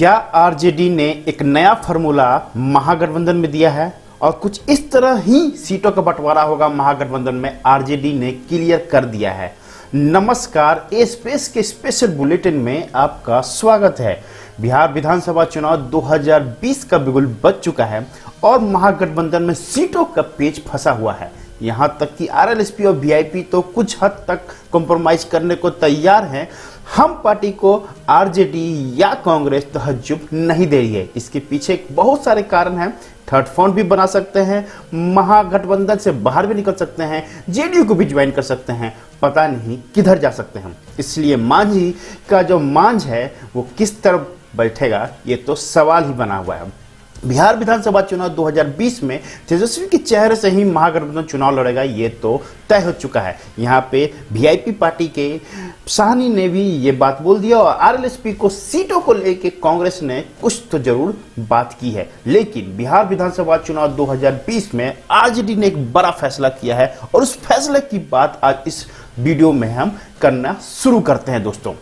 क्या आरजेडी ने एक नया फॉर्मूला महागठबंधन में दिया है और कुछ इस तरह ही सीटों का बंटवारा होगा महागठबंधन में? आरजेडी ने क्लियर कर दिया है। नमस्कार, ए स्पेस के स्पेशल बुलेटिन में आपका स्वागत है। बिहार विधानसभा चुनाव 2020 का बिगुल बज चुका है और महागठबंधन में सीटों का पेच फंसा हुआ है। यहां तक कि आरएलएसपी और वीआईपी तो कुछ हद तक कॉम्प्रोमाइज करने को तैयार हैं। हम पार्टी को आरजेडी या कांग्रेस तहज्जुब नहीं दे रही है। इसके पीछे बहुत सारे कारण हैं। थर्ड फ्रंट भी बना सकते हैं, महागठबंधन से बाहर भी निकल सकते हैं, जेडीयू को भी ज्वाइन कर सकते हैं, पता नहीं किधर जा सकते हैं। इसलिए मांझी का जो मांझ है वो किस तरफ बैठेगा ये तो सवाल ही बना हुआ है। बिहार विधानसभा चुनाव 2020 में तेजस्वी के चेहरे से ही महागठबंधन चुनाव लड़ेगा, ये तो तय हो चुका है। यहाँ पे वीआईपी पार्टी के साहनी ने भी ये बात बोल दिया और आरएलएसपी को सीटों को लेके कांग्रेस ने कुछ तो जरूर बात की है। लेकिन बिहार विधानसभा चुनाव 2020 में आरजेडी ने एक बड़ा फैसला किया है और उस फैसले की बात आज इस वीडियो में हम करना शुरू करते हैं। दोस्तों,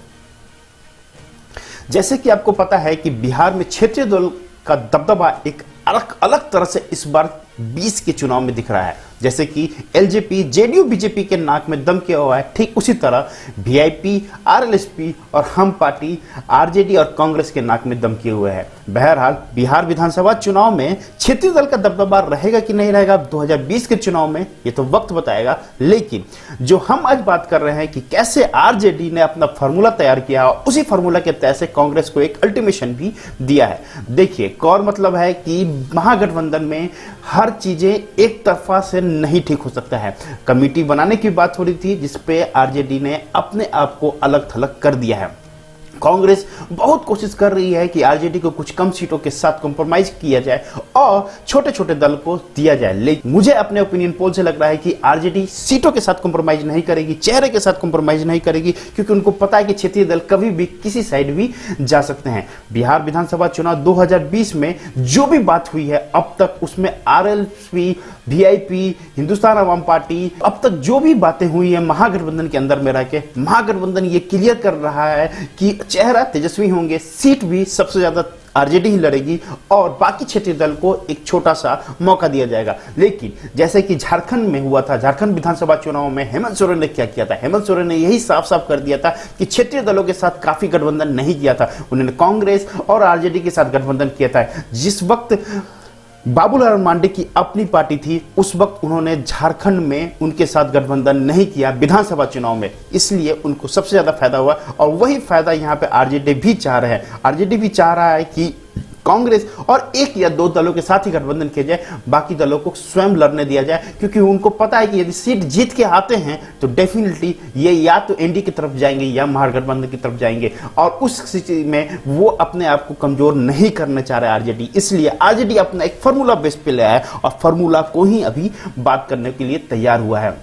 जैसे कि आपको पता है कि बिहार में क्षेत्रीय दल का दबदबा एक अलग तरह से इस बार 20 के चुनाव में दिख रहा है। जैसे कि एलजेपी, जेडीयू, बीजेपी के नाक में दम किया हुआ है, ठीक उसी तरह वीआईपी, आरएलएसपी और हम पार्टी आरजेडी और कांग्रेस के नाक में दम किए हुए हैं। बहरहाल बिहार विधानसभा चुनाव में क्षेत्रीय दल का दबदबा रहेगा कि नहीं रहेगा 2020 के चुनाव में, ये तो वक्त बताएगा। लेकिन जो हम आज बात कर रहे हैं कि कैसे आरजेडी ने अपना फॉर्मूला तैयार किया और उसी फॉर्मूला के तहत से कांग्रेस को एक अल्टीमेशन भी दिया है। देखिए, और मतलब है कि महागठबंधन में हर चीजें एक तरफा से नहीं ठीक हो सकता है। कमेटी बनाने की बात हो रही थी जिसपे आरजेडी ने अपने आप को अलग थलग कर दिया है। कांग्रेस बहुत कोशिश कर रही है कि आरजेडी को कुछ कम सीटों के साथ कॉम्प्रोमाइज किया जाए और छोटे छोटे दल को दिया जाए। लेकिन मुझे अपने ओपिनियन पोल से लग रहा है कि आरजेडी सीटों के साथ कॉम्प्रोमाइज नहीं करेगी, चेहरे के साथ कॉम्प्रोमाइज नहीं करेगी, क्योंकि उनको पता है कि क्षेत्रीय दल कभी भी किसी साइड भी जा सकते हैं। बिहार विधानसभा चुनाव 2020 में जो भी बात हुई है अब तक, उसमें आरएलएसपी, वीआईपी, हिंदुस्तान अवाम पार्टी, अब तक जो भी बातें हुई है महागठबंधन के अंदर में रह के, महागठबंधन ये क्लियर कर रहा है कि चेहरा तेजस्वी होंगे, सीट भी सबसे ज्यादा आरजेडी ही लड़ेगी और बाकी क्षेत्रीय दल को एक छोटा सा मौका दिया जाएगा। लेकिन जैसे कि झारखंड में हुआ था, झारखंड विधानसभा चुनाव में हेमंत सोरेन ने क्या किया था? हेमंत सोरेन ने यही साफ साफ कर दिया था कि क्षेत्रीय दलों के साथ काफी गठबंधन नहीं किया था। उन्होंने कांग्रेस और आरजेडी के साथ गठबंधन किया था। जिस वक्त बाबूलाल मांडे की अपनी पार्टी थी, उस वक्त उन्होंने झारखंड में उनके साथ गठबंधन नहीं किया विधानसभा चुनाव में, इसलिए उनको सबसे ज्यादा फायदा हुआ। और वही फायदा यहां पे आरजेडी भी चाह रहे हैं। आरजेडी भी चाह रहा है कि कांग्रेस और एक या दो दलों के साथ ही गठबंधन किया जाए, बाकी दलों को स्वयं लड़ने दिया जाए, क्योंकि उनको पता है कि यदि सीट जीत के आते हैं तो डेफिनेटली ये या तो एनडीए की तरफ जाएंगे या महागठबंधन की तरफ जाएंगे और उस स्थिति में वो अपने आप को कमजोर नहीं करना चाह रहे आरजेडी। इसलिए आरजेडी अपना एक फॉर्मूला बेस पे लाया है और फॉर्मूला को ही अभी बात करने के लिए तैयार हुआ है।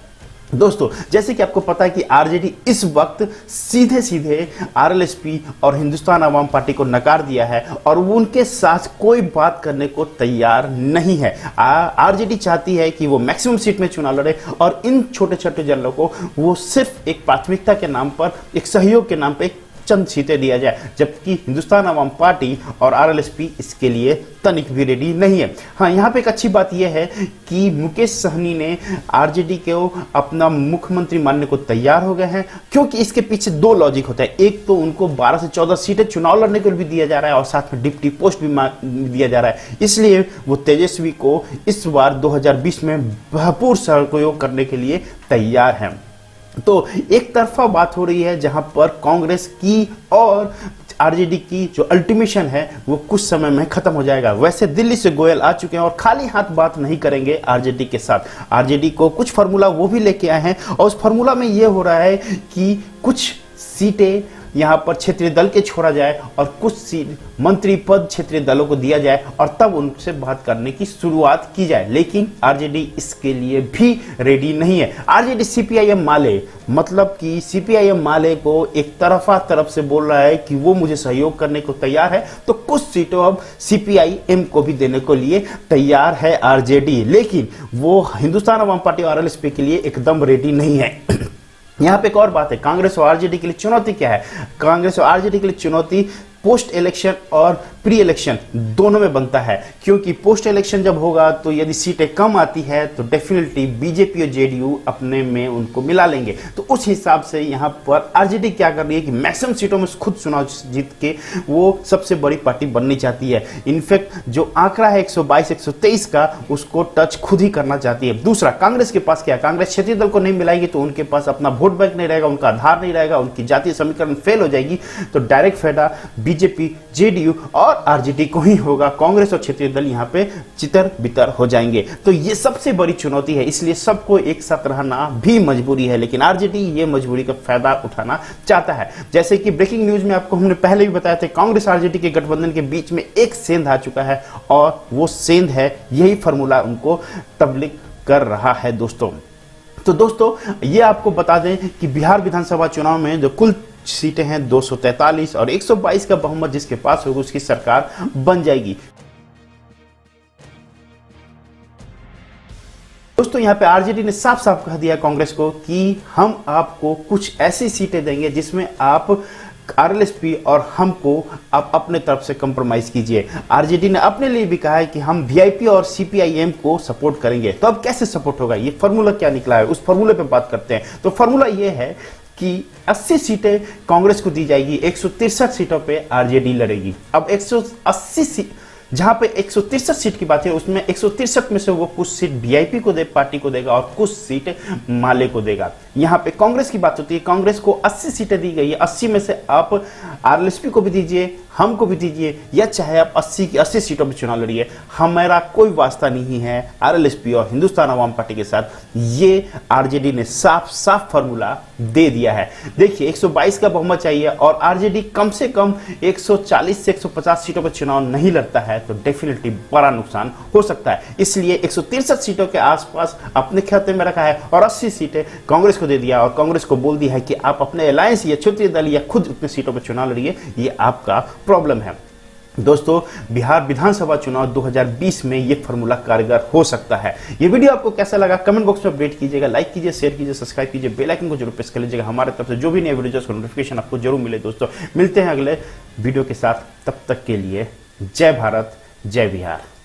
दोस्तों, जैसे कि आपको पता है कि आरजेडी इस वक्त सीधे सीधे आरएलएसपी और हिंदुस्तान अवाम पार्टी को नकार दिया है और वो उनके साथ कोई बात करने को तैयार नहीं है। आरजेडी चाहती है कि वो मैक्सिमम सीट में चुनाव लड़े और इन छोटे छोटे दलों को वो सिर्फ एक प्राथमिकता के नाम पर, एक सहयोग के नाम पर चंद सीटें दिया जाए, जबकि हिंदुस्तान अवाम पार्टी और आरएलएसपी इसके लिए तनिक भी रेडी नहीं है। हाँ, यहाँ पे एक अच्छी बात यह है कि मुकेश सहनी ने आरजेडी को अपना मुख्यमंत्री मानने को तैयार हो गए हैं, क्योंकि इसके पीछे दो लॉजिक होता है। एक तो उनको 12 से 14 सीटें चुनाव लड़ने को भी दिया जा रहा है और साथ में डिप्टी पोस्ट भी दिया जा रहा है, इसलिए वो तेजस्वी को इस बार 2020 में भरपूर सहयोग करने के लिए तैयार हैं। तो एक तरफा बात हो रही है जहां पर कांग्रेस की और आरजेडी की जो अल्टीमेशन है वो कुछ समय में खत्म हो जाएगा। वैसे दिल्ली से गोयल आ चुके हैं और खाली हाथ बात नहीं करेंगे आरजेडी के साथ। आरजेडी को कुछ फार्मूला वो भी लेके आए हैं और उस फार्मूला में ये हो रहा है कि कुछ सीटें यहां पर क्षेत्रीय दल के छोड़ा जाए और कुछ सीट मंत्री पद क्षेत्रीय दलों को दिया जाए और तब उनसे बात करने की शुरुआत की जाए। लेकिन आरजेडी इसके लिए भी रेडी नहीं है। आरजेडी सीपीआईएम माले, मतलब कि सीपीआईएम माले को एक तरफ से बोल रहा है कि वो मुझे सहयोग करने को तैयार है, तो कुछ सीटों अब सीपीआईएम को भी देने को लिए तैयार है आरजेडी। लेकिन वो हिंदुस्तान अवाम पार्टी और आरएलएसपी के लिए एकदम रेडी नहीं है। यहाँ पे एक और बात है, कांग्रेस और आरजेडी के लिए चुनौती क्या है? कांग्रेस और आरजेडी के लिए चुनौती पोस्ट इलेक्शन और प्री इलेक्शन दोनों में बनता है, क्योंकि पोस्ट इलेक्शन जब होगा तो यदि सीटें कम आती है तो डेफिनेटली बीजेपी और जेडीयू अपने में उनको मिला लेंगे। तो उस हिसाब से यहां पर आरजेडी क्या कर रही है कि मैक्सिमम सीटों में खुद चुनाव जीत के वो सबसे बड़ी पार्टी बननी चाहती है। इनफैक्ट जो आंकड़ा है 122 123 का, उसको टच खुद ही करना चाहती है। दूसरा, कांग्रेस के पास क्या, कांग्रेस क्षेत्रीय दल को नहीं मिलाएगी तो उनके पास अपना वोट बैंक नहीं रहेगा, उनका आधार नहीं रहेगा, उनकी जातीय समीकरण फेल हो जाएगी। तो डायरेक्ट फायदा बीजेपी, जेडीयू और आरजेडी को ही होगा। कांग्रेस और क्षेत्रीय दल यहां पे चितर बितर हो जाएंगे। तो ये सबसे बड़ी चुनौती है, इसलिए सबको एक साथ रहना भी मजबूरी है, लेकिन आरजेडी ये मजबूरी का फायदा उठाना चाहता है। जैसे कि ब्रेकिंग न्यूज में आपको हमने पहले भी बताया था, कांग्रेस आरजेडी के गठबंधन के बीच में एक सेंध आ चुका है और वो सेंध है, यही फॉर्मूला उनको तबलीग कर रहा है दोस्तों। तो दोस्तों ये आपको बता दें कि बिहार विधानसभा चुनाव में जो कुल सीटें हैं 243 और 122 का बहुमत जिसके पास होगा उसकी सरकार बन जाएगी। दोस्तों यहां पे आरजेडी ने साफ साफ कह दिया कांग्रेस को कि हम आपको कुछ ऐसी सीटें देंगे जिसमें आप आरएलएसपी और हमको आप अपने तरफ से कंप्रोमाइज कीजिए। आरजेडी ने अपने लिए भी कहा है कि हम वीआईपी और सीपीआईएम को सपोर्ट करेंगे। तो अब कैसे सपोर्ट होगा, ये फॉर्मूला क्या निकला है, उस फॉर्मूले पे बात करते हैं। तो फॉर्मूला ये है कि 80 सीटें कांग्रेस को दी जाएगी, 163 सीटों पे आरजेडी लड़ेगी। अब 180 जहां पे 163 सीट की बात है, उसमें 163 में से वो कुछ सीट वीआईपी को पार्टी को देगा और कुछ सीट माले को देगा। यहां पे कांग्रेस की बात होती है, कांग्रेस को 80 सीटें दी गई है, 80 में से आप आरएलएसपी को भी दीजिए, हमको भी दीजिए, या चाहे आप 80 की 80 सीटों पर चुनाव लड़िए, हमारा कोई वास्ता नहीं है आरएलएसपी और हिंदुस्तान अवाम पार्टी के साथ। ये आरजेडी ने साफ साफ फॉर्मूला दे दिया है। देखिए 122 का बहुमत चाहिए और आरजेडी कम से कम 140 से 150 सीटों पर चुनाव नहीं लड़ता है तो डेफिनेटली बड़ा नुकसान हो सकता है। इसलिए 163 सीटों के आसपास अपने खाते में रखा है और 80 सीटें कांग्रेस को दे दिया और कांग्रेस को बोल दिया है कि आप अपने अलायंस या क्षेत्रीय दल या खुद उतने सीटों पर चुनाव लड़िए, ये आपका प्रॉब्लम है। दोस्तों बिहार विधानसभा चुनाव 2020 में ये फॉर्मूला कारगर हो सकता है। ये वीडियो आपको कैसा लगा कमेंट बॉक्स में अपडेट कीजिएगा, लाइक कीजिए, शेयर कीजिए, सब्सक्राइब कीजिए, बेल आइकन को जरूर प्रेस कर लीजिएगा। हमारे तरफ से जो भी नए वीडियो का नोटिफिकेशन आपको जरूर मिले। दोस्तों मिलते हैं अगले वीडियो के साथ, तब तक के लिए जय भारत, जय बिहार।